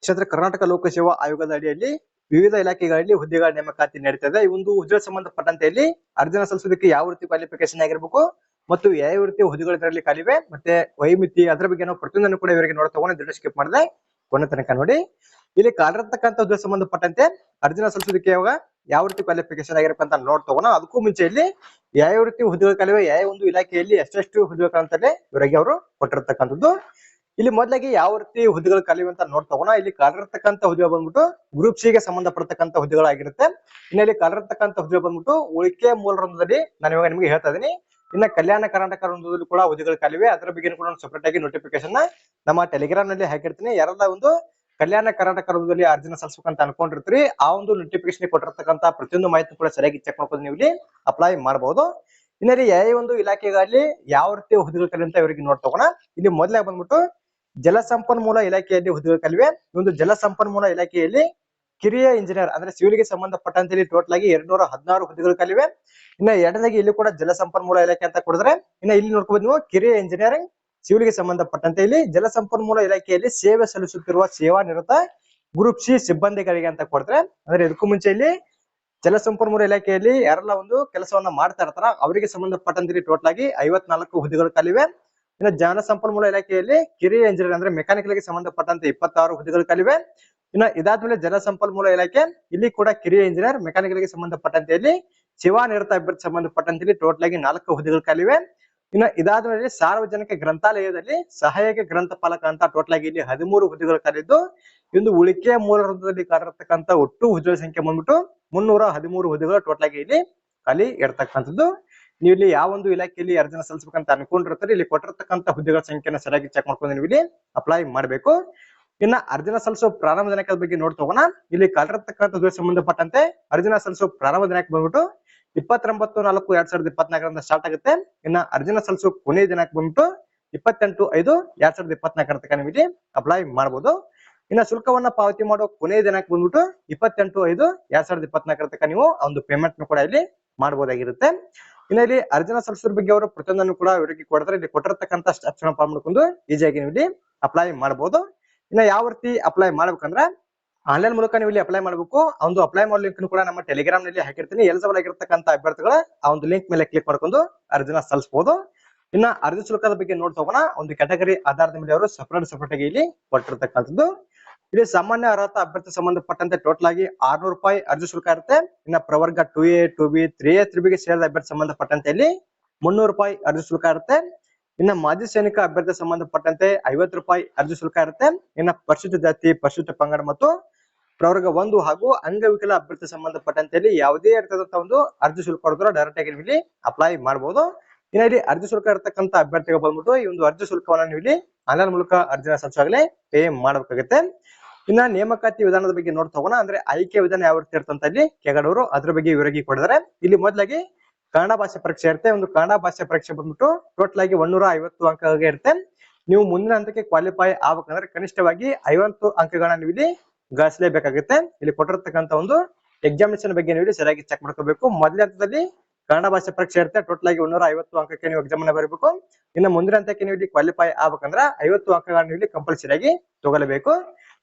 ಕ್ಷೇತ್ರ ಕರ್ನಾಟಕ ಲೋಕಸೇವಾ ಆಯೋಗದ ಅಡಿಯಲ್ಲಿ ವಿವಿಧ ಇಲಾಖೆಗಳಲ್ಲಿ ಹುದ್ದೆಗಳ ನೇಮಕಾತಿ ನಡೀತದೆ. ಈ ಒಂದು ಹುದ್ದೆ ಸಂಬಂಧಪಟ್ಟಂತೆ ಇಲ್ಲಿ ಅರ್ಜಿನ ಸಲ್ಲಿಸೋದಕ್ಕೆ ಯಾವ ರೀತಿ ಕ್ವಾಲಿಫಿಕೇಶನ್ ಆಗಿರಬೇಕು ಮತ್ತು ಯಾವ ರೀತಿ ಹುದ್ದೆಗಳು ಇದರಲ್ಲಿ ಖಾಲಿವೆ ಮತ್ತೆ ವೈಮಿತಿ ಅದರ ಬಗ್ಗೆ ನಾವು ಪ್ರತಿಯೊಂದನ್ನು ಕೂಡ ಇವರಿಗೆ ನೋಡ ತಗೊಂಡು ದೃಢ ಸ್ಕಿಪ್ ಮಾಡಿದೆ ಕೊನೆ ತನಕ ನೋಡಿ. ಇಲ್ಲಿ ಕಾಲಿರತಕ್ಕಂತ ಹುದ್ದೆ ಸಂಬಂಧಪಟ್ಟಂತೆ ಅರ್ಜಿನ ಸಲ್ಲಿಸೋದಕ್ಕೆ ಯಾವ ರೀತಿ ಕ್ವಾಲಿಫಿಕೇಶನ್ ಆಗಿರಬೇಕು ಅಂತ ನೋಡ್ ತಗೋಣ. ಅದಕ್ಕೂ ಮುಂಚೆ ಇಲ್ಲಿ ಯಾವ ರೀತಿ ಹುದ್ದೆಗಳು ಖಾಲಿವೆ, ಯಾವ ಒಂದು ಇಲಾಖೆಯಲ್ಲಿ ಎಷ್ಟೆಷ್ಟು ಹುದ್ದೆಗಳು ಅಂತಲೇ ಇವರಿಗೆ ಅವರು ಕೊಟ್ಟಿರ್ತಕ್ಕಂಥದ್ದು. ಇಲ್ಲಿ ಮೊದಲಾಗಿ ಯಾವ ರೀತಿ ಹುದ್ದೆಗಳು ಖಾಲಿವೆ ಅಂತ ನೋಡ್ ತಗೋಣ. ಇಲ್ಲಿ ಕಾಲಿರತಕ್ಕಂತ ಹುದ್ದೆ ಬಂದ್ಬಿಟ್ಟು ಗ್ರೂಪ್ ಸಿ ಗೆ ಸಂಬಂಧಪಟ್ಟತಕ್ಕಂತ ಹುದ್ದೆಗಳಾಗಿರುತ್ತೆ. ಇನ್ನು ಇಲ್ಲಿ ಕಾಲಿರತಕ್ಕಂತ ಹುದ್ದೆ ಬಂದ್ಬಿಟ್ಟು ಉಳಿಕೆ ಮೂಲ ವೃಂದದಲ್ಲಿ ನಾನು ಇವಾಗ ನಿಮಗೆ ಹೇಳ್ತಾ ಇದೀನಿ. ಇನ್ನ ಕಲ್ಯಾಣ ಕರ್ನಾಟಕ ವೃಂದದಲ್ಲಿ ಕೂಡ ಹುದ್ದೆಗಳು ಖಾಲಿವೆ. ಅದರ ಬಗ್ಗೆ ಕೂಡ ಸೆಪರೇಟ್ ಆಗಿ ನೋಟಿಫಿಕೇಶನ್ ನಮ್ಮ ಟೆಲಿಗ್ರಾಮ್ ನಲ್ಲಿ ಹಾಕಿರ್ತೀನಿ. ಯಾರೆಲ್ಲ ಒಂದು ಕಲ್ಯಾಣ ಕರ್ನಾಟಕ ವೃಂದದಲ್ಲಿ ಅರ್ಜಿನ ಸಲ್ಲಿಸಬೇಕಂತ ಅನ್ಕೊಂಡಿರ್ತೀರಿ, ಆ ಒಂದು ನೋಟಿಫಿಕೇಶನ್ ಕೊಟ್ಟಿರ್ತಕ್ಕಂತ ಪ್ರತಿಯೊಂದು ಮಾಹಿತಿ ಕೂಡ ಸರಿಯಾಗಿ ಚೆಕ್ ಮಾಡ್ಕೊಂಡು ನೀವು ಇಲ್ಲಿ ಅಪ್ಲೈ ಮಾಡಬಹುದು. ಇನ್ನಲ್ಲಿ ಯಾವ ಒಂದು ಇಲಾಖೆಗಳಲ್ಲಿ ಯಾವ ರೀತಿ ಹುದ್ದೆಗಳು ಖಾಲಿ ಅಂತ ಇವರಿಗೆ ನೋಡ್ ತಗೋಣ. ಇಲ್ಲಿ ಮೊದಲಾಗಿ ಬಂದ್ಬಿಟ್ಟು ಜಲಸಂಪನ್ಮೂಲ ಇಲಾಖೆಯಲ್ಲಿ ಹುದ್ದೆಗಳು ಖಾಲಿವೆ. ಈ ಒಂದು ಜಲಸಂಪನ್ಮೂಲ ಇಲಾಖೆಯಲ್ಲಿ ಕಿರಿಯ ಇಂಜಿನಿಯರ್ ಅಂದ್ರೆ ಸಿವಿಲ್ ಗೆ ಸಂಬಂಧಪಟ್ಟಂತೆ ಟೋಟಲ್ ಆಗಿ 216 ಹುದ್ದೆಗಳು ಖಾಲಿವೆ. ಇನ್ನ ಎರಡನೇಗೆ ಇಲ್ಲಿ ಕೂಡ ಜಲಸಂಪನ್ಮೂಲ ಇಲಾಖೆ ಅಂತ ಕೊಡಿದ್ರೆ, ಇನ್ನ ಇಲ್ಲಿ ನೋಡ್ಕೋಬಹುದು ನೀವು ಕಿರಿಯ ಇಂಜಿನಿಯರಿಂಗ್ ಸಿವಿಲ್ ಗೆ ಸಂಬಂಧಪಟ್ಟಂತೆ ಇಲ್ಲಿ ಜಲಸಂಪನ್ಮೂಲ ಇಲಾಖೆಯಲ್ಲಿ ಸೇವೆ ಸಲ್ಲಿಸುತ್ತಿರುವ ಸೇವಾ ನಿರತ ಗ್ರೂಪ್ ಸಿ ಸಿಬ್ಬಂದಿಗಳಿಗೆ ಅಂತ ಕೊಡ್ತಾರೆ. ಅಂದ್ರೆ ಇದಕ್ಕೂ ಮುಂಚೆ ಇಲ್ಲಿ ಜಲಸಂಪನ್ಮೂಲ ಇಲಾಖೆಯಲ್ಲಿ ಯಾರೆಲ್ಲ ಒಂದು ಕೆಲಸವನ್ನ ಮಾಡ್ತಾ ಇರ್ತಾರ ಅವರಿಗೆ ಸಂಬಂಧಪಟ್ಟಂತೆ ಟೋಟಲ್ ಆಗಿ 54 ಹುದ್ದೆಗಳು ಖಾಲಿವೆ. ಇನ್ನು ಜಲಸಂಪನ್ಮೂಲ ಇಲಾಖೆಯಲ್ಲಿ ಕಿರಿಯ ಇಂಜಿನಿಯರ್ ಅಂದ್ರೆ ಮೆಕ್ಯಾನಿಕಲ್ ಗೆ ಸಂಬಂಧಪಟ್ಟಂತೆ 26 ಹುದ್ದೆಗಳು ಖಾಲಿವೆ. ಇನ್ನು ಇದಾದ್ಮೇಲೆ ಜಲಸಂಪನ್ಮೂಲ ಇಲಾಖೆ ಇಲ್ಲಿ ಕೂಡ ಕಿರಿಯ ಇಂಜಿನಿಯರ್ ಮೆಕ್ಯಾನಿಕಲ್ ಗೆ ಸಂಬಂಧಪಟ್ಟಂತೆ ಇಲ್ಲಿ ಸೇವಾ ನಿರತ ಅಭ್ಯರ್ಥಿ ಸಂಬಂಧಪಟ್ಟಂತೆ ಟೋಟಲ್ ಆಗಿ 4 ಹುದ್ದೆಗಳು ಖಾಲಿವೆ. ಇನ್ನು ಇದಾದ್ಮೇಲೆ ಸಾರ್ವಜನಿಕ ಗ್ರಂಥಾಲಯದಲ್ಲಿ ಸಹಾಯಕ ಗ್ರಂಥಪಾಲಕ ಅಂತ ಟೋಟಲ್ ಆಗಿ ಇಲ್ಲಿ 13 ಹುದ್ದೆಗಳು ಖಾಲಿದ್ದು, ಒಂದು ಉಳಿಕೆ ಮೂಲ ವೃಂದದಲ್ಲಿ ಕಾರ್ಯರತಕ್ಕಂತ ಒಟ್ಟು ಹುದ್ದೆಗಳ ಸಂಖ್ಯೆ ಬಂದ್ಬಿಟ್ಟು 313 ಹುದ್ದೆಗಳು ಟೋಟಲ್ ಆಗಿ ಇಲ್ಲಿ ಖಾಲಿ ಇರ್ತಕ್ಕಂಥದ್ದು. ನೀವು ಇಲ್ಲಿ ಯಾವ ಒಂದು ಇಲಾಖೆಯಲ್ಲಿ ಅರ್ಜಿನ ಸಲ್ಲಿಸಬೇಕಂತ ಅನ್ಕೊಂಡಿರ್ತಾರೆ, ಇಲ್ಲಿ ಕೊಟ್ಟಿರ್ತಕ್ಕಂಥ ಹುದ್ದೆಗಳ ಸಂಖ್ಯೆನ ಸರಿಯಾಗಿ ಚೆಕ್ ಮಾಡ್ಕೊಂಡು ನೀವು ಇಲ್ಲಿ ಅಪ್ಲೈ ಮಾಡಬೇಕು. ಇನ್ನ ಅರ್ಜಿನ ಸಲ್ಲಿಸೋ ಪ್ರಾರಂಭ ದಿನಾಂಕದ ಬಗ್ಗೆ ನೋಡ್ ತಗೋಣ. ಇಲ್ಲಿ ಕಾಲಿರತಕ್ಕಂಥ ಹುದ್ದೆಗೆ ಸಂಬಂಧಪಟ್ಟಂತೆ ಅರ್ಜಿನ ಸಲ್ಲಿಸೋ ಪ್ರಾರಂಭ ದಿನಾಂಕ ಬಂದ್ಬಿಟ್ಟು 29/4/2024 ಸ್ಟಾರ್ಟ್ ಆಗುತ್ತೆ. ಇನ್ನ ಅರ್ಜಿನ ಸಲ್ಲಿಸೋ ಕೊನೆಯ ದಿನಾಂಕ ಬಂದ್ಬಿಟ್ಟು 28/5/2024 ತನಕ ನೀವು ಇಲ್ಲಿ ಅಪ್ಲೈ ಮಾಡಬಹುದು. ಇನ್ನ ಶುಲ್ಕವನ್ನ ಪಾವತಿ ಮಾಡೋ ಕೊನೆಯ ದಿನಾಂಕ ಬಂದ್ಬಿಟ್ಟು 28/5/2024 ತನಕ ನೀವು ಒಂದು ಪೇಮೆಂಟ್ ಕೂಡ ಇಲ್ಲಿ ಮಾಡಬಹುದಾಗಿರುತ್ತೆ. ಇನ್ನ ಇಲ್ಲಿ ಅರ್ಜಿನ ಸಲ್ಲಿಸೋದ್ರ ಬಗ್ಗೆ ಅವರು ಪ್ರತಿಯೊಂದನ್ನು ಕೂಡ ಇವರಿಗೆ ಕೊಡ್ತಾರೆ. ಇಲ್ಲಿ ಕೊಟ್ಟಿರ್ತಕ್ಕಂಥ ಸ್ಟೆಪ್ಸ್ ಫಾಲೋ ಮಾಡ್ಕೊಂಡು ಈಸಿಯಾಗಿ ನೀವು ಇಲ್ಲಿ ಅಪ್ಲೈ ಮಾಡಬಹುದು. ಇನ್ನ ಯಾವ ರೀತಿ ಅಪ್ಲೈ ಮಾಡ್ಬೇಕಂದ್ರೆ ಆನ್ಲೈನ್ ಮೂಲಕ ನೀವು ಇಲ್ಲಿ ಅಪ್ಲೈ ಮಾಡಬೇಕು. ಆ ಒಂದು ಅಪ್ಲೈ ಮಾಡೋ ಲಿಂಕ್ ಕೂಡ ನಮ್ಮ ಟೆಲಿಗ್ರಾಮ್ ನಲ್ಲಿ ಹಾಕಿರ್ತೀನಿ. ಎಲಿಜಿಬಲ್ ಆಗಿರ್ತಕ್ಕಂಥ ಅಭ್ಯರ್ಥಿಗಳ ಆ ಒಂದು ಲಿಂಕ್ ಮೇಲೆ ಕ್ಲಿಕ್ ಮಾಡ್ಕೊಂಡು ಅರ್ಜಿನ ಸಲ್ಲಿಸಬಹುದು. ಇನ್ನ ಅರ್ಜಿ ಶುಲ್ಕದ ಬಗ್ಗೆ ನೋಡ್ ತಗೋಣ. ಒಂದು ಕ್ಯಾಟಗರಿ ಆಧಾರದ ಮೇಲೆ ಅವರು ಸಪರೇಟ್ ಆಗಿ ಇಲ್ಲಿ ಕೊಟ್ಟಿರ್ತಕ್ಕಂಥದ್ದು. ಇಲ್ಲಿ ಸಾಮಾನ್ಯ ಅರ್ಹತಾ ಅಭ್ಯರ್ಥಿ ಸಂಬಂಧಪಟ್ಟಂತೆ ಟೋಟಲ್ ಆಗಿ 600 ರೂಪಾಯಿ ಅರ್ಜಿ ಶುಲ್ಕ ಇರುತ್ತೆ. ಇನ್ನ ಪ್ರವರ್ಗ 2A 2B 3A 3B ಗೆ ಸೇರಿದ ಅಭ್ಯರ್ಥಿ ಸಂಬಂಧಪಟ್ಟಂತೆ ಇಲ್ಲಿ 300 ರೂಪಾಯಿ ಅರ್ಜಿ ಶುಲ್ಕ ಇರುತ್ತೆ. ಇನ್ನ ಮಾಜಿ ಸೈನಿಕ ಅಭ್ಯರ್ಥಿ ಸಂಬಂಧಪಟ್ಟಂತೆ 50 ರೂಪಾಯಿ ಅರ್ಜಿ ಶುಲ್ಕ ಇರುತ್ತೆ. ಇನ್ನ ಪರಿಶಿಷ್ಟ ಜಾತಿ ಪರಿಶಿಷ್ಟ ಪಂಗಡ ಮತ್ತು ಪ್ರವರ್ಗ 1 ಹಾಗೂ ಅಂಗವಿಕಲ ಅಭ್ಯರ್ಥಿ ಸಂಬಂಧಪಟ್ಟಂತೆ ಯಾವುದೇ ರೀತಿಯಾದಂತಹ ಒಂದು ಅರ್ಜಿ ಶುಲ್ಕ ಹೊಡೆದ್ರೆ ಡೈರೆಕ್ಟ್ ಆಗಿ ಇಲ್ಲಿ ಅಪ್ಲೈ ಮಾಡಬಹುದು. ಇನ್ನ ಇಲ್ಲಿ ಅರ್ಜಿ ಶುಲ್ಕ ಇರತಕ್ಕಂತ ಅಭ್ಯರ್ಥಿಗಳು ಬಂದ್ಬಿಟ್ಟು ಈ ಒಂದು ಅರ್ಜಿ ಶುಲ್ಕವನ್ನ ನೀವು ಇಲ್ಲಿ ಆನ್ಲೈನ್ ಮೂಲಕ ಅರ್ಜಿನ ಸಲ್ಲಿಸುವಾಗಲೇ ಪೇ ಮಾಡಬೇಕಾಗುತ್ತೆ. ಇನ್ನ ನೇಮಕಾತಿ ವಿಧಾನದ ಬಗ್ಗೆ ನೋಡ್ ತಗೋಣ. ಅಂದ್ರೆ ಆಯ್ಕೆ ವಿಧಾನ ಯಾವ ರೀತಿ ಇರ್ತಂತ ಇಲ್ಲಿ ಕೆಗಡವರು ಅದ್ರ ಬಗ್ಗೆ ವಿವರವಾಗಿ ಕೊಡಿದ್ದಾರೆ. ಇಲ್ಲಿ ಮೊದಲಾಗಿ ಕನ್ನಡ ಭಾಷೆ ಪರೀಕ್ಷೆ ಇರುತ್ತೆ. ಒಂದು ಕನ್ನಡ ಭಾಷೆ ಪರೀಕ್ಷೆ ಬಂದ್ಬಿಟ್ಟು ಟೋಟಲ್ ಆಗಿ 150 ಅಂಕಗಳಿಗೆ ಇರುತ್ತೆ. ನೀವು ಮುಂದಿನ ಹಂತಕ್ಕೆ ಕ್ವಾಲಿಫೈ ಆಗ್ಬೇಕಂದ್ರೆ ಕನಿಷ್ಠವಾಗಿ 50 ಅಂಕಗಳನ್ನ ನೀವು ಇಲ್ಲಿ ಗಳಿಸಲೇಬೇಕಾಗುತ್ತೆ. ಇಲ್ಲಿ ಕೊಟ್ಟಿರ್ತಕ್ಕಂಥ ಒಂದು ಎಕ್ಸಾಮಿನೇಷನ್ ಬಗ್ಗೆ ನೀವು ಇಲ್ಲಿ ಸರಿಯಾಗಿ ಚೆಕ್ ಮಾಡ್ಕೋಬೇಕು. ಮೊದಲನೇ ಹಂತದಲ್ಲಿ ಕನ್ನಡ ಭಾಷೆ ಪರೀಕ್ಷೆ ಇರುತ್ತೆ. ಟೋಟಲ್ ಆಗಿ 150 ಅಂಕಕ್ಕೆ ನೀವು ಎಕ್ಸಾಮ್ ಅನ್ನ ಬರಬೇಕು. ಇನ್ನು ಮುಂದಿನ ಹಂತಕ್ಕೆ ನೀವು ಇಲ್ಲಿ ಕ್ವಾಲಿಫೈ ಆಗ್ಬೇಕಂದ್ರೆ 50 ಅಂಕಗಳನ್ನ ಇಲ್ಲಿ ಕಂಪಲ್ಸರಿ ಆಗಿ ತಗೊಳ್ಳಬೇಕು.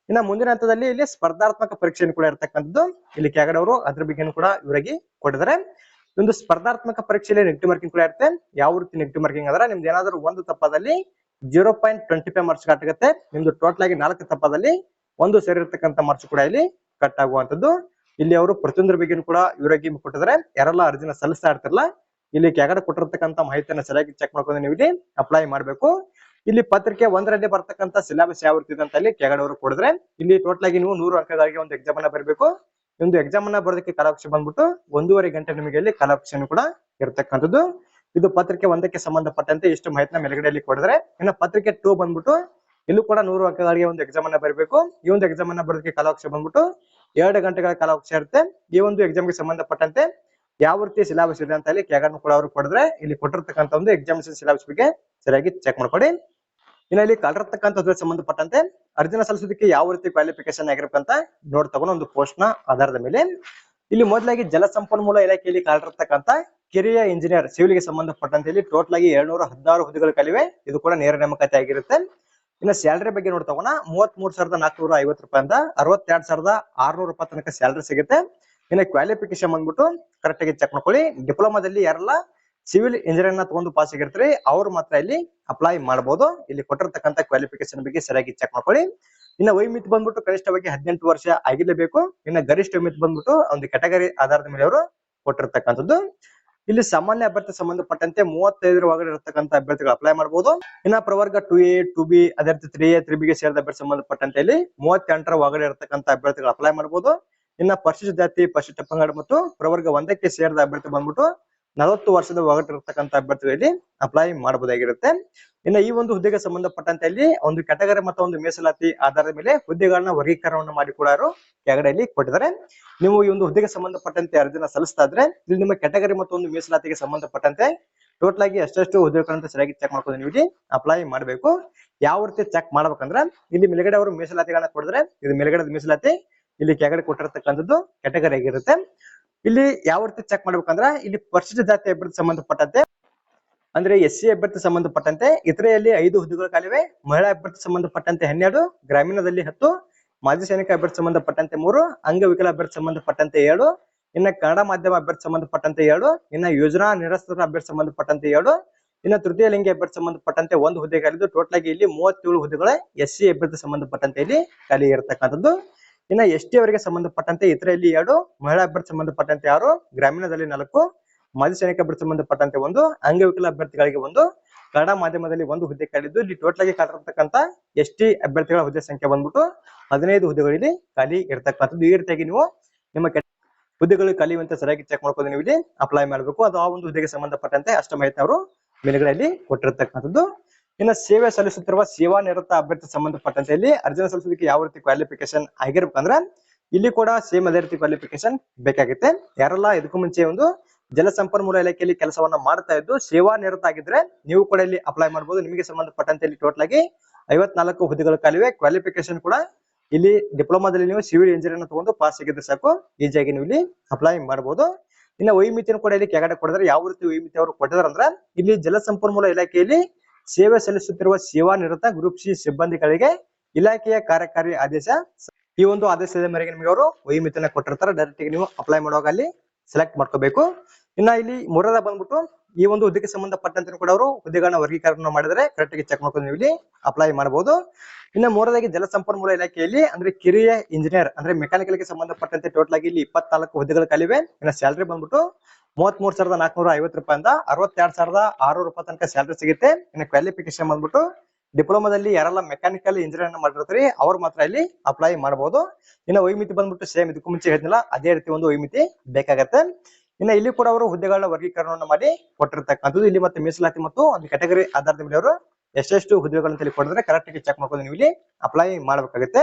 ಇನ್ನ ಮುಂದಿನ ಹಂತದಲ್ಲಿ ಇಲ್ಲಿ ಸ್ಪರ್ಧಾತ್ಮಕ ಪರೀಕ್ಷೆ ಕೂಡ ಇರತಕ್ಕಂಥದ್ದು. ಇಲ್ಲಿ ಕೆಳಗಡೆ ಅದ್ರ ಬಗ್ಗೆ ಕೂಡ ಇವರಾಗಿ ಕೊಟ್ಟಿದ್ದಾರೆ. ಒಂದು ಸ್ಪರ್ಧಾತ್ಮಕ ಪರೀಕ್ಷೆಯಲ್ಲಿ ನೆಗೆಟಿವ್ ಮಾರ್ಕಿಂಗ್ ಕೂಡ ಇರುತ್ತೆ. ಯಾವ ರೀತಿ ನೆಗೆಟಿವ್ ಮಾರ್ಕಿಂಗ್ ಅಂದ್ರೆ ನಿಮ್ದು ಏನಾದ್ರು ಒಂದು ತಪ್ಪದಲ್ಲಿ 0.25 ಮಾರ್ಕ್ಸ್ ಕಟ್ ಆಗುತ್ತೆ. ನಿಮ್ದು ಟೋಟಲ್ ಆಗಿ 4 ತಪ್ಪದಲ್ಲಿ ಒಂದು ಸೇರಿರ್ತಕ್ಕಂಥ ಮಾರ್ಕ್ಸ್ ಕೂಡ ಇಲ್ಲಿ ಕಟ್ ಆಗುವಂತದ್ದು. ಇಲ್ಲಿ ಅವರು ಪ್ರತಿಯೊಂದರ ಬಗ್ಗೆ ಕೂಡ ಇವರಾಗಿ ಕೊಟ್ಟಿದ್ದಾರೆ. ಯಾರೆಲ್ಲ ಅರ್ಜಿನ ಸಲ್ಲಿಸ್ತಾ ಇರ್ತಾರಲ್ಲ ಇಲ್ಲಿ ಕೆಳಗಡೆ ಕೊಟ್ಟಿರ್ತಕ್ಕಂಥ ಮಾಹಿತಿಯನ್ನು ಸರಿಯಾಗಿ ಚೆಕ್ ಮಾಡ್ಕೊಂಡು ನೀವು ಇಲ್ಲಿ ಅಪ್ಲೈ ಮಾಡಬೇಕು. ಇಲ್ಲಿ ಪತ್ರಿಕೆ 1ರಲ್ಲಿ ಬರ್ತಕ್ಕಂಥ ಸಿಲೆಬಸ್ ಯಾವ ರೀತಿ ಅಂತ ಇಲ್ಲಿ ಕೆಳಗಡೆ ಅವರು ಕೊಡಿದ್ರೆ, ಇಲ್ಲಿ ಟೋಟಲ್ ಆಗಿ ನೀವು 100 ಅಂಕಗಳಿಗೆ ಒಂದು ಎಕ್ಸಾಮ್ ಅನ್ನ ಬರಬೇಕು. ಒಂದು ಎಕ್ಸಾಮ್ ಅನ್ನ ಬರೋದಕ್ಕೆ ಕಾಲಾವಕಾಶ ಬಂದ್ಬಿಟ್ಟು 1.5 ಗಂಟೆ ನಿಮಗೆ ಇಲ್ಲಿ ಕಾಲಾವಕಾಶ ಕೂಡ ಇರತಕ್ಕಂಥದ್ದು. ಇದು ಪತ್ರಿಕೆ 1ಕ್ಕೆ ಸಂಬಂಧಪಟ್ಟಂತೆ ಇಷ್ಟು ಮಾಹಿತಿನ ಮೇಲ್ಗಡೆಯಲ್ಲಿ ಕೊಡಿದ್ರೆ, ಇನ್ನು ಪತ್ರಿಕೆ 2 ಬಂದ್ಬಿಟ್ಟು ಇಲ್ಲೂ ಕೂಡ 100 ಅಂಕಗಳಿಗೆ ಒಂದು ಎಕ್ಸಾಮ್ ಅನ್ನ ಬರಬೇಕು. ಈ ಒಂದು ಎಕ್ಸಾಮ್ ಅನ್ನ ಬರೋದಕ್ಕೆ ಕಾಲಾವಕಾಶ ಬಂದ್ಬಿಟ್ಟು 2 ಗಂಟೆಗಳ ಕಾಲಾವಕಾಶ ಇರುತ್ತೆ. ಈ ಒಂದು ಎಕ್ಸಾಮ್ಗೆ ಸಂಬಂಧಪಟ್ಟಂತೆ ಯಾವ ರೀತಿ ಸಿಲೆಬಸ್ ಇದೆ ಅಂತ ಇಲ್ಲಿ ಕೆಳಗಡೆ ಕೂಡ ಅವರು ಕೊಡಿದ್ರೆ, ಇಲ್ಲಿ ಕೊಟ್ಟಿರ್ತಕ್ಕಂಥ ಒಂದು ಎಕ್ಸಾಮಿನೇಷನ್ ಸಿಲೆಬಸ್ ಬಗ್ಗೆ ಸರಿಯಾಗಿ ಚೆಕ್ ಮಾಡ್ಕೊಡಿ. ಇನ್ನ ಇಲ್ಲಿ ಕಾಲಿರತಕ್ಕಂಥದ್ದು ಸಂಬಂಧಪಟ್ಟಂತೆ ಅರ್ಜಿನ ಸಲ್ಲಿಸೋದಕ್ಕೆ ಯಾವ ರೀತಿ ಕ್ವಾಲಿಫಿಕೇಶನ್ ಆಗಿರ್ಬೇಕಂತ ನೋಡ್ ತಗೊಂಡು ಒಂದು ಪೋಸ್ಟ್ ನ ಆಧಾರದ ಮೇಲೆ ಇಲ್ಲಿ ಮೊದಲಾಗಿ ಜಲಸಂಪನ್ಮೂಲ ಇಲಾಖೆಯಲ್ಲಿ ಕಾಲಿರತಕ್ಕಂತ ಕಿರಿಯ ಇಂಜಿನಿಯರ್ ಸಿವಿಲ್ ಗೆ ಸಂಬಂಧಪಟ್ಟಂತೆ ಇಲ್ಲಿ ಟೋಟಲ್ ಆಗಿ 216 ಹುದ್ದೆಗಳು ಖಾಲಿವೆ. ಇದು ಕೂಡ ನೇರ ನೇಮಕಾತಿ ಆಗಿರುತ್ತೆ. ಇನ್ನ ಸ್ಯಾಲರಿ ಬಗ್ಗೆ ನೋಡ್ತಗೋಣ 33,450 ರೂಪಾಯಿಂದ 62,600 ರೂಪಾಯಿ ತನಕ ಸ್ಯಾಲರಿ ಸಿಗುತ್ತೆ. ಇನ್ನ ಕ್ವಾಲಿಫಿಕೇಶನ್ ಬಂದ್ಬಿಟ್ಟು ಕರೆಕ್ಟ್ ಆಗಿ ಚೆಕ್ ಮಾಡ್ಕೊಳ್ಳಿ. ಡಿಪ್ಲೊಮಾದಲ್ಲಿ ಯಾರೆಲ್ಲ ಸಿವಿಲ್ ಇಂಜಿನಿಯರ್ ನ ತಗೊಂಡು ಪಾಸ್ ಆಗಿರ್ತೀರಿ ಅವ್ರು ಮಾತ್ರ ಇಲ್ಲಿ ಅಪ್ಲೈ ಮಾಡಬಹುದು. ಇಲ್ಲಿ ಕೊಟ್ಟಿರ್ತಕ್ಕಂಥ ಕ್ವಾಲಿಫಿಕೇಶನ್ ಬಗ್ಗೆ ಸರಿಯಾಗಿ ಚೆಕ್ ಮಾಡ್ಕೊಳ್ಳಿ. ಇನ್ನ ವಯೋಮಿತಿ ಬಂದ್ಬಿಟ್ಟು ಕನಿಷ್ಠವಾಗಿ 18 ವರ್ಷ ಆಗಿರಲೇಬೇಕು. ಇನ್ನ ಗರಿಷ್ಠ ವಯೋಮಿತಿ ಬಂದ್ಬಿಟ್ಟು ಒಂದು ಕ್ಯಾಟಗರಿ ಆಧಾರದ ಮೇಲೆ ಅವರು ಕೊಟ್ಟಿರ್ತಕ್ಕಂಥದ್ದು. ಇಲ್ಲಿ ಸಾಮಾನ್ಯ ಅಭ್ಯರ್ಥಿ ಸಂಬಂಧಪಟ್ಟಂತೆ 35 ಒಳಗಡೆ ಇರತಕ್ಕಂತ ಅಭ್ಯರ್ಥಿಗಳು ಅಪ್ಲೈ ಮಾಡಬಹುದು. ಇನ್ನ ಪ್ರವರ್ಗ 2A 2B ಅದೇ ರೀತಿ 3A 3B ಗೆ ಸೇರಿದ ಅಭ್ಯರ್ಥಿ ಸಂಬಂಧಪಟ್ಟಂತೆ ಇಲ್ಲಿ 38 ಒಳಗಡೆ ಇರತಕ್ಕಂತ ಅಭ್ಯರ್ಥಿಗಳು ಅಪ್ಲೈ ಮಾಡಬಹುದು. ಇನ್ನ ಪರಿಶಿಷ್ಟ ಜಾತಿ ಪರಿಶಿಷ್ಟ ಪಂಗಡ ಮತ್ತು ಪ್ರವರ್ಗ 1ಕ್ಕೆ ಸೇರಿದ ಅಭ್ಯರ್ಥಿ ಬಂದ್ಬಿಟ್ಟು 40 ವರ್ಷದ ಒಳಗಡೆ ಇರತಕ್ಕಂತ ಅಭ್ಯರ್ಥಿಗಳಲ್ಲಿ ಅಪ್ಲೈ ಮಾಡಬಹುದಾಗಿರುತ್ತೆ. ಇನ್ನ ಈ ಒಂದು ಹುದ್ದೆಗೆ ಸಂಬಂಧಪಟ್ಟಂತೆ ಇಲ್ಲಿ ಒಂದು ಕ್ಯಾಟಗರಿ ಮತ್ತು ಒಂದು ಮೀಸಲಾತಿ ಆಧಾರದ ಮೇಲೆ ಹುದ್ದೆಗಳನ್ನ ವರ್ಗೀಕರಣವನ್ನು ಮಾಡಿ ಕೂಡ ಕೆಳಗಡೆಯಲ್ಲಿ ಕೊಟ್ಟಿದ್ದಾರೆ. ನೀವು ಈ ಒಂದು ಹುದ್ದೆಗೆ ಸಂಬಂಧಪಟ್ಟಂತೆ ಅರ್ಜಿನ ಸಲ್ಲಿಸ್ತಾ ಇದ್ರೆ ಇಲ್ಲಿ ನಿಮ್ಮ ಕ್ಯಾಟಗರಿ ಮತ್ತು ಒಂದು ಮೀಸಲಾತಿಗೆ ಸಂಬಂಧಪಟ್ಟಂತೆ ಟೋಟಲ್ ಆಗಿ ಎಷ್ಟೆಷ್ಟು ಹುದ್ದೆಗಳಂತ ಸರಿಯಾಗಿ ಚೆಕ್ ಮಾಡ್ಕೊಂಡು ನೀವು ಇಲ್ಲಿ ಅಪ್ಲೈ ಮಾಡಬೇಕು. ಯಾವ ರೀತಿ ಚೆಕ್ ಮಾಡ್ಬೇಕಂದ್ರೆ ಇಲ್ಲಿ ಮೇಲ್ಗಡೆ ಅವರು ಮೀಸಲಾತಿಗಳನ್ನ ಕೊಡಿದ್ರೆ ಇದು ಮೇಲ್ಗಡೆ ಮೀಸಲಾತಿ, ಇಲ್ಲಿ ಕೆಳಗಡೆ ಕೊಟ್ಟಿರ್ತಕ್ಕಂಥದ್ದು ಕ್ಯಾಟಗರಿ ಆಗಿರುತ್ತೆ. ಇಲ್ಲಿ ಯಾವ ರೀತಿ ಚೆಕ್ ಮಾಡ್ಬೇಕಂದ್ರೆ ಇಲ್ಲಿ ಪರಿಶಿಷ್ಟ ಜಾತಿ ಅಭ್ಯರ್ಥಿ ಸಂಬಂಧಪಟ್ಟಂತೆ ಅಂದ್ರೆ SC ಅಭ್ಯರ್ಥಿ ಸಂಬಂಧಪಟ್ಟಂತೆ ಇತರೆಯಲ್ಲಿ 5 ಹುದ್ದೆಗಳು ಖಾಲಿವೆ. ಮಹಿಳಾ ಅಭ್ಯರ್ಥಿ ಸಂಬಂಧಪಟ್ಟಂತೆ 12, ಗ್ರಾಮೀಣದಲ್ಲಿ 10, ಮಾಜಿ ಸೈನಿಕ ಅಭ್ಯರ್ಥಿ ಸಂಬಂಧಪಟ್ಟಂತೆ 3, ಅಂಗವಿಕಲ ಅಭ್ಯರ್ಥಿ ಸಂಬಂಧಪಟ್ಟಂತೆ 7, ಇನ್ನ ಕನ್ನಡ ಮಾಧ್ಯಮ ಅಭ್ಯರ್ಥಿ ಸಂಬಂಧಪಟ್ಟಂತೆ 2, ಇನ್ನ ಯೋಜನಾ ನಿರಸ್ತರ ಅಭ್ಯರ್ಥಿ ಸಂಬಂಧಪಟ್ಟಂತೆ 2, ಇನ್ನ ತೃತೀಯ ಲಿಂಗಿ ಅಭ್ಯರ್ಥಿ ಸಂಬಂಧಪಟ್ಟಂತೆ 1 ಹುದ್ದೆ ಖಾಲಿದ್ದು ಟೋಟಲ್ ಆಗಿ ಇಲ್ಲಿ 37 ಹುದ್ದೆಗಳ SC ಅಭ್ಯರ್ಥಿ ಸಂಬಂಧಪಟ್ಟಂತೆ ಇಲ್ಲಿ ಖಾಲಿ ಇರತಕ್ಕಂಥದ್ದು. ಇನ್ನ ST ಅವರಿಗೆ ಸಂಬಂಧಪಟ್ಟಂತೆ ಇತರೆಯಲ್ಲಿ 2, ಮಹಿಳಾ ಅಭ್ಯರ್ಥಿ ಸಂಬಂಧಪಟ್ಟಂತೆ 6, ಗ್ರಾಮೀಣದಲ್ಲಿ 4, ಮಾಜಿ ಸೈನಿಕ ಅಭ್ಯರ್ಥಿ ಸಂಬಂಧಪಟ್ಟಂತೆ 1, ಅಂಗವಿಕಲ ಅಭ್ಯರ್ಥಿಗಳಿಗೆ 1, ಕನ್ನಡ ಮಾಧ್ಯಮದಲ್ಲಿ 1 ಹುದ್ದೆ ಖಾಲಿದ್ದು ಇಲ್ಲಿ ಟೋಟಲ್ ಆಗಿ ಕಾಲಿರ್ತಕ್ಕಂಥ ST ಅಭ್ಯರ್ಥಿಗಳ ಹುದ್ದೆ ಸಂಖ್ಯೆ ಬಂದ್ಬಿಟ್ಟು 15 ಹುದ್ದೆಗಳಲ್ಲಿ ಖಾಲಿ ಇರತಕ್ಕಂಥದ್ದು. ಈ ರೀತಿಯಾಗಿ ನೀವು ನಿಮ್ಮ ಹುದ್ದೆಗಳು ಖಾಲಿ ಅಂತ ಸರಿಯಾಗಿ ಚೆಕ್ ಮಾಡ್ಕೊಂಡು ನೀವು ಇಲ್ಲಿ ಅಪ್ಲೈ ಮಾಡಬೇಕು. ಅದು ಆ ಒಂದು ಹುದ್ದೆಗೆ ಸಂಬಂಧಪಟ್ಟಂತೆ ಅಷ್ಟು ಮಾಹಿತಿ ಅವರು ಮೇಲ್ಗಡೆಯಲ್ಲಿ ಕೊಟ್ಟಿರ್ತಕ್ಕಂಥದ್ದು. ಇನ್ನು ಸೇವೆ ಸಲ್ಲಿಸುತ್ತಿರುವ ಸೇವಾ ನಿರತ ಅಭ್ಯರ್ಥಿ ಸಂಬಂಧಪಟ್ಟಂತೆ ಇಲ್ಲಿ ಅರ್ಜಿನ ಸಲ್ಲಿಸೋದಕ್ಕೆ ಯಾವ ರೀತಿ ಕ್ವಾಲಿಫಿಕೇಶನ್ ಆಗಿರ್ಬೇಕಂದ್ರೆ ಇಲ್ಲಿ ಕೂಡ ಸೇಮ್ ಅದೇ ರೀತಿ ಕ್ವಾಲಿಫಿಕೇಶನ್ ಬೇಕಾಗುತ್ತೆ. ಯಾರೆಲ್ಲ ಇದಕ್ಕೂ ಮುಂಚೆ ಒಂದು ಜಲಸಂಪನ್ಮೂಲ ಇಲಾಖೆಯಲ್ಲಿ ಕೆಲಸವನ್ನ ಮಾಡ್ತಾ ಇದ್ದು ಸೇವಾ ನಿರತ ಆಗಿದ್ರೆ ನೀವು ಕೂಡ ಇಲ್ಲಿ ಅಪ್ಲೈ ಮಾಡಬಹುದು. ನಿಮಗೆ ಸಂಬಂಧಪಟ್ಟಂತೆ ಇಲ್ಲಿ ಟೋಟಲ್ ಆಗಿ 54 ಹುದ್ದೆಗಳು ಖಾಲಿವೆ. ಕ್ವಾಲಿಫಿಕೇಶನ್ ಕೂಡ ಇಲ್ಲಿ ಡಿಪ್ಲೊಮಾದಲ್ಲಿ ನೀವು ಸಿವಿಲ್ ಇಂಜಿನಿಯರ್ ತಗೊಂಡು ಪಾಸ್ ಆಗಿದ್ರೆ ಸಾಕು, ಈಸಿಯಾಗಿ ನೀವು ಇಲ್ಲಿ ಅಪ್ಲೈ ಮಾಡಬಹುದು. ಇನ್ನು ವಯೋಮಿತಿಯನ್ನು ಕೂಡ ಇಲ್ಲಿ ಕೆಳಗಡೆ ಕೊಡಿದ್ರೆ ಯಾವ ರೀತಿ ವಯೋಮಿತಿ ಅವರು ಕೊಟ್ಟಿದ್ದಾರೆ ಅಂದ್ರೆ ಇಲ್ಲಿ ಜಲಸಂಪನ್ಮೂಲ ಇಲಾಖೆಯಲ್ಲಿ ಸೇವೆ ಸಲ್ಲಿಸುತ್ತಿರುವ ಸೇವಾ ನಿರತ ಗ್ರೂಪ್ ಸಿ ಸಿಬ್ಬಂದಿಗಳಿಗೆ ಇಲಾಖೆಯ ಕಾರ್ಯಕಾರಿ ಆದೇಶ, ಈ ಒಂದು ಆದೇಶದ ಮೇರೆಗೆ ನಿಮಗೆ ಅವರು ವಯೋಮಿತಿಯನ್ನ ಕೊಟ್ಟಿರ್ತಾರೆ. ಡೈರೆಕ್ಟ್ ನೀವು ಅಪ್ಲೈ ಮಾಡುವಾಗ ಅಲ್ಲಿ ಸೆಲೆಕ್ಟ್ ಮಾಡ್ಕೋಬೇಕು. ಇನ್ನ ಇಲ್ಲಿ ಮೂರನೇದ ಬಂದ್ಬಿಟ್ಟು ಈ ಒಂದು ಹುದ್ದೆಗೆ ಸಂಬಂಧಪಟ್ಟಂತೆ ಕೂಡ ಅವರು ಹುದ್ದೆಗಳನ್ನ ವರ್ಗೀಕರಣ ಮಾಡಿದ್ರೆ ಕರೆಕ್ಟ್ ಆಗಿ ಚೆಕ್ ಮಾಡ್ಕೊಂಡು ನೀವು ಇಲ್ಲಿ ಅಪ್ಲೈ ಮಾಡಬಹುದು. ಇನ್ನು ಮೂರನೇದಾಗಿ ಜಲಸಂಪನ್ಮೂಲ ಇಲಾಖೆಯಲ್ಲಿ ಅಂದ್ರೆ ಕಿರಿಯ ಇಂಜಿನಿಯರ್ ಅಂದ್ರೆ ಮೆಕ್ಯಾನಿಕಲ್ ಗೆ ಸಂಬಂಧಪಟ್ಟಂತೆ ಟೋಟಲ್ ಆಗಿ ಇಲ್ಲಿ 24 ಹುದ್ದೆಗಳು ಖಾಲಿವೆ. ಇನ್ನು ಸ್ಯಾಲರಿ ಬಂದ್ಬಿಟ್ಟು 33,450 ರೂಪಾಯಿಂದ 62,600 ರೂಪಾಯಿ ತನಕ ಸ್ಯಾಲರಿ ಸಿಗುತ್ತೆ. ಇನ್ನು ಕ್ವಾಲಿಫಿಕೇಶನ್ ಬಂದ್ಬಿಟ್ಟು ಡಿಪ್ಲೊಮಾದಲ್ಲಿ ಯಾರೆಲ್ಲ ಮೆಕ್ಯಾನಿಕಲ್ ಇಂಜಿನಿಯರ್ ಮಾಡಿರ್ತೀರಿ ಅವ್ರು ಮಾತ್ರ ಇಲ್ಲಿ ಅಪ್ಲೈ ಮಾಡಬಹುದು. ಇನ್ನು ವಯೋಮಿತಿ ಬಂದ್ಬಿಟ್ಟು ಸೇಮ್ ಇದಕ್ಕೂ ಮುಂಚೆ ಹೇಳಿದ್ನಲ್ಲ ಅದೇ ರೀತಿ ಒಂದು ವಯೋಮಿತಿ ಬೇಕಾಗತ್ತೆ. ಇನ್ನ ಇಲ್ಲಿ ಕೂಡ ಅವರು ಹುದ್ದೆಗಳ ವರ್ಗೀಕರಣವನ್ನು ಮಾಡಿ ಕೊಟ್ಟಿರ್ತಕ್ಕಂಥದ್ದು. ಇಲ್ಲಿ ಮತ್ತೆ ಮೀಸಲಾತಿ ಮತ್ತು ಒಂದು ಕ್ಯಾಟಗರಿ ಆಧಾರದ ಮೇಲೆ ಅವರು ಎಷ್ಟೆಷ್ಟು ಹುದ್ದೆಗಳಂತ ಹೇಳಿ ಕೊಡಿದ್ರೆ ಕರೆಕ್ಟ್ ಆಗಿ ಚೆಕ್ ಮಾಡ್ಕೊಂಡು ನೀವು ಇಲ್ಲಿ ಅಪ್ಲೈ ಮಾಡಬೇಕಾಗುತ್ತೆ.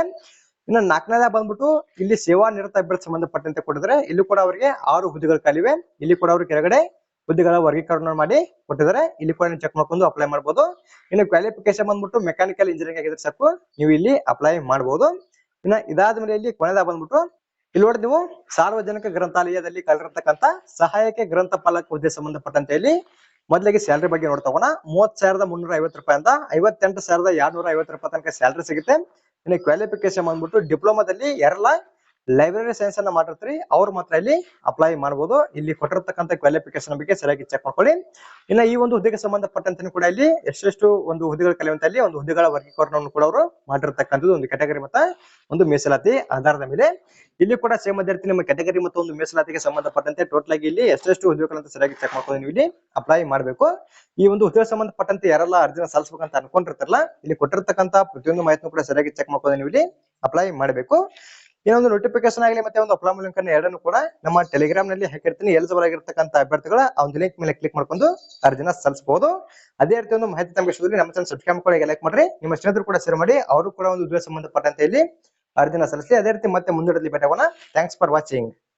ಇನ್ನು 4ನೇದ ಬಂದ್ಬಿಟ್ಟು ಇಲ್ಲಿ ಸೇವಾ ನಿರತ ಅಭ್ಯರ್ಥಿ ಸಂಬಂಧಪಟ್ಟಂತೆ ಕೊಟ್ಟಿದ್ರೆ ಇಲ್ಲಿ ಕೂಡ ಅವರಿಗೆ 6 ಹುದ್ದೆಗಳು ಖಾಲಿವೆ. ಇಲ್ಲಿ ಕೂಡ ಅವರು ಕೆಳಗಡೆ ಹುದ್ದೆಗಳ ವರ್ಗೀಕರಣ ಮಾಡಿ ಕೊಟ್ಟಿದ್ದಾರೆ. ಇಲ್ಲಿ ಕೂಡ ಚೆಕ್ ಮಾಡ್ಕೊಂಡು ಅಪ್ಲೈ ಮಾಡಬಹುದು. ಇನ್ನು ಕ್ವಾಲಿಫಿಕೇಶನ್ ಬಂದ್ಬಿಟ್ಟು ಮೆಕ್ಯಾನಿಕಲ್ ಇಂಜಿನಿಯರಿಂಗ್ ಆಗಿದ್ರೆ ಸಾಕು, ನೀವು ಇಲ್ಲಿ ಅಪ್ಲೈ ಮಾಡಬಹುದು. ಇನ್ನ ಇದಾದ ಮೇಲೆ ಇಲ್ಲಿ ಕೊನೆದ ಬಂದ್ಬಿಟ್ಟು ಇಲ್ಲಿ ನೋಡಿ ನೀವು ಸಾರ್ವಜನಿಕ ಗ್ರಂಥಾಲಯದಲ್ಲಿ ಕಲಿರತಕ್ಕಂತ ಸಹಾಯಕ ಗ್ರಂಥಪಾಲಕ ಹುದ್ದೆ ಸಂಬಂಧಪಟ್ಟಂತೆ ಇಲ್ಲಿ ಮೊದಲಿಗೆ ಸ್ಯಾಲರಿ ಬಗ್ಗೆ ನೋಡ್ತಗೋಣ. 30,350 ರೂಪಾಯಿಂದ 58,250 ರೂಪಾಯಿ ತನಕ ಸ್ಯಾಲರಿ ಸಿಗುತ್ತೆ. ಇನ್ನು ಕ್ವಾಲಿಫಿಕೇಶನ್ ಬಂದ್ಬಿಟ್ಟು ಡಿಪ್ಲೊಮಾದಲ್ಲಿ ಯಾರೆಲ್ಲ ಲೈಬ್ರರಿ ಸೈನ್ಸ್ ಅನ್ನ ಮಾಡಿರ್ತೀರಿ ಅವ್ರು ಮಾತ್ರ ಇಲ್ಲಿ ಅಪ್ಲೈ ಮಾಡಬಹುದು. ಇಲ್ಲಿ ಕೊಟ್ಟಿರ್ತಕ್ಕಂಥ ಕ್ವಾಲಿಫಿಕೇಶನ್ ಬಗ್ಗೆ ಸರಿಯಾಗಿ ಚೆಕ್ ಮಾಡ್ಕೊಳ್ಳಿ. ಇನ್ನು ಈ ಒಂದು ಹುದ್ದೆಗೆ ಸಂಬಂಧಪಟ್ಟಂತೆ ಕೂಡ ಇಲ್ಲಿ ಎಷ್ಟೆಷ್ಟು ಒಂದು ಹುದ್ದೆಗಳು ಕಲಿಯುವಂತ ಅಲ್ಲಿ ಒಂದು ಹುದ್ದೆಗಳ ವರ್ಗೀಕರಣವನ್ನು ಕೂಡ ಅವರು ಮಾಡಿರ್ತಕ್ಕಂಥದ್ದು ಒಂದು ಕ್ಯಾಟಗರಿ ಮತ್ತೆ ಒಂದು ಮೀಸಲಾತಿ ಆಧಾರದ ಮೇಲೆ. ಇಲ್ಲಿ ಕೂಡ ಸೇಮ್ ಅದೇ ರೀತಿ ನಿಮ್ಮ ಕ್ಯಾಟಗರಿ ಮತ್ತು ಒಂದು ಮೀಸಲಾತಿಗೆ ಸಂಬಂಧಪಟ್ಟಂತೆ ಟೋಟಲ್ ಆಗಿ ಇಲ್ಲಿ ಎಷ್ಟೆಷ್ಟು ಹುದ್ದೆಗಳಂತ ಸರಿಯಾಗಿ ಚೆಕ್ ಮಾಡ್ಕೊಂಡು ನೀವು ಇಲ್ಲಿ ಅಪ್ಲೈ ಮಾಡಬೇಕು. ಈ ಒಂದು ಹುದ್ದೆಗೆ ಸಂಬಂಧಪಟ್ಟಂತೆ ಯಾರೆಲ್ಲ ಅರ್ಜಿನ ಸಲ್ಲಿಸಬೇಕಂತ ಅನ್ಕೊಂಡಿರ್ತಾರಲ್ಲ ಇಲ್ಲಿ ಕೊಟ್ಟಿರ್ತಕ್ಕಂಥ ಪ್ರತಿಯೊಂದು ಮಾಹಿತಿನೂ ಕೂಡ ಸರಿಯಾಗಿ ಚೆಕ್ ಮಾಡ್ಕೊಂಡು ನೀವು ಇಲ್ಲಿ ಅಪ್ಲೈ ಮಾಡಬೇಕು. ಇನ್ನೊಂದು ನೋಟಿಫಿಕೇಶನ್ ಆಗಲಿ ಮತ್ತೆ ಒಂದು ಅಪ್ಲೈ ಲಿಂಕ್ ಅನ್ನು ಎರಡನ್ನು ಕೂಡ ನಮ್ಮ ಟೆಲಿಗ್ರಾಮ್ ನಲ್ಲಿ ಹಾಕಿರ್ತೀನಿ. ಎಲಿಜಿಬಲ್ ಆಗಿರ್ತಕ್ಕಂಥ ಅಭ್ಯರ್ಥಿಗಳ ಆ ಒಂದು ಲಿಂಕ್ ಮೇಲೆ ಕ್ಲಿಕ್ ಮಾಡ್ಕೊಂಡು ಅರ್ಜಿನ ಸಲ್ಲಿಸಬಹುದು. ಅದೇ ರೀತಿ ಒಂದು ಮಾಹಿತಿ ತಮಗೆ ಇಷ್ಟದಲ್ಲಿ ನಮ್ಮ ಚಾನಲ್ ಸಬ್ಸ್ಕ್ರೈಬ್ ಮಾಡಿ ಲೈಕ್ ಮಾಡ್ರಿ. ನಿಮ್ಮ ಸ್ನೇಹಿತರು ಕೂಡ ಶೇರ್ ಮಾಡಿ, ಅವರು ಕೂಡ ಒಂದು ಹುದ್ದೆಗೆ ಸಂಬಂಧಪಟ್ಟಂತೆ ಇಲ್ಲಿ ಅರ್ಜಿನ ಸಲ್ಲಿಸಿ. ಅದೇ ರೀತಿ ಮತ್ತೆ ಮುಂದಿಡಲಿ ಭೇಟಿಯಾಗೋಣ. Thanks for watching.